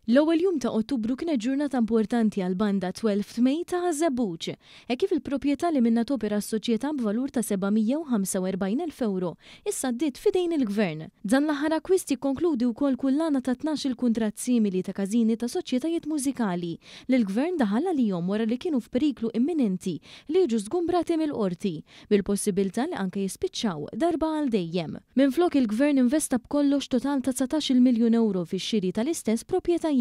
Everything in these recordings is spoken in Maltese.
L-ewwel jum ta' Ottubru kienet ġurnata importanti għal banda 12 May ta' Żebbuġ, kif il-proprjetà li minna topera s-soċjetà b'valur ta' 745,000 euro issa ddiet fidejn il-Gvern. Dan l-aħħar akkwist jikkonkludi wkoll kullana ta' 12 kuntratt simili ta' każini ta' soċjetajiet mużikali li l-Gvern daħal għalihom wara li kienu f'periklu imminenti li jiġu żgumbrati mill-qorti bil-possibilità li anke jispiċċaw darba għal dejjem. Minflok il-Gvern investa b'kollox total ta' 19 miljun euro fix-xiri tal-istess proprjetà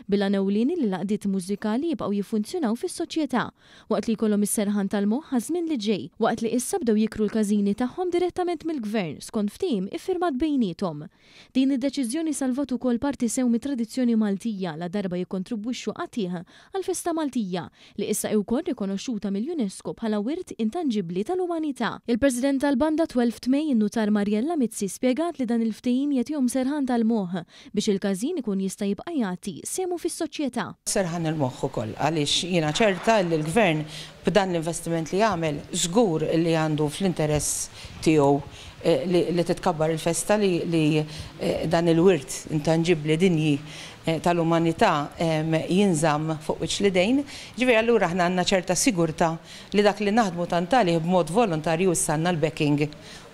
bila newlini li laqdiet mużikali jibqgħu jiffunzjonaw fis-soċjetà waqt li jkollhom is-serħan tal-moħħ ħażmin li ġej waqt li issa bdew jikru l-każini tagħhom direttament mill-Gvern skont ftehim iffirmat bejniethom. Din id-deċiżjoni salvat ukoll parti sew mit-tradizzjoni Maltija la darba jikkontribwixxu qatih għall-Festa Maltija li issa wkoll rikonoxxuta mill-UNESCO bħala wirt intanġibbli tal-umanità. Il-President tal-banda 12 May in-Nutar Marjella Mizzi spjegat li dan il-ftehim jagħtihom serħan tal-moħħ biex il-każin ikun jista' jibqa' semu fis-soċjetà. Serħan il-moħħ ukoll għaliex jiena ċerta li l-Gvern b'dan l-investiment li jagħmel żgur li għandu fl-interess tiegħu li titkabbar il-festa li dan il-wirt intanġibbli dinji tal-umanità jinżamm fuq wiċċ l-idejn. Ġifieri allura aħna għandna ċerta sigurtà li dak li naħdmu tantali b'mod volontarju issa għandna l-backing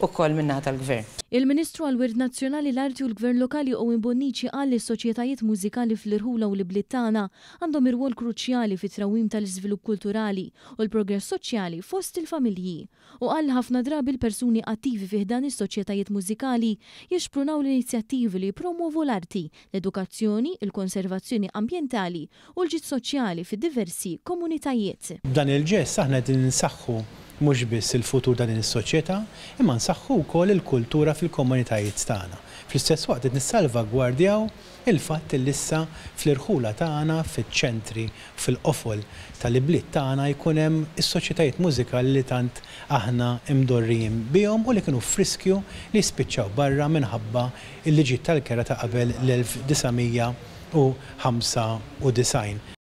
ukoll min-naħa tal-Gvern. Il-Ministru għall-Wirt Nazzjonali l-Arti u l-Gvern Lokali Owen Bonnici qal li s-soċjetajiet mużikali fl-Irħula u l-Bliet tagħna għandhom ir-rwol kruċjali fit-trawwim tal-iżvilupp kulturali u l-progress soċjali fost il-familji. U qal ħafna drabi l-persuni attivi fih dan is-soċjetajiet mużikali jixprunaw l-inizjattivi li jippromovu l-arti, l-edukazzjoni, il-konservazzjoni ambjentali u l-ġid soċjali fid-diversi komunitajiet. Dan il-ġest aħna din nsaħħu mhux biss il-futur ta' din is-soċjetà, imma nsaħħu wkoll il-kultura fil-komunitajiet tagħna. Fl-istess waqt qed nissalvagwardjaw il-fatt li issa fl-irħula tagħna, fiċ-ċentri, fil-qofol tal-ibliet tagħna jkun hemm is-soċjetajiet mużikali li tant aħna imdorrijin bihom u li kienu friskju li spiċċaw barra minħabba il-liġijiet tal-kera ta' qabel l-1995.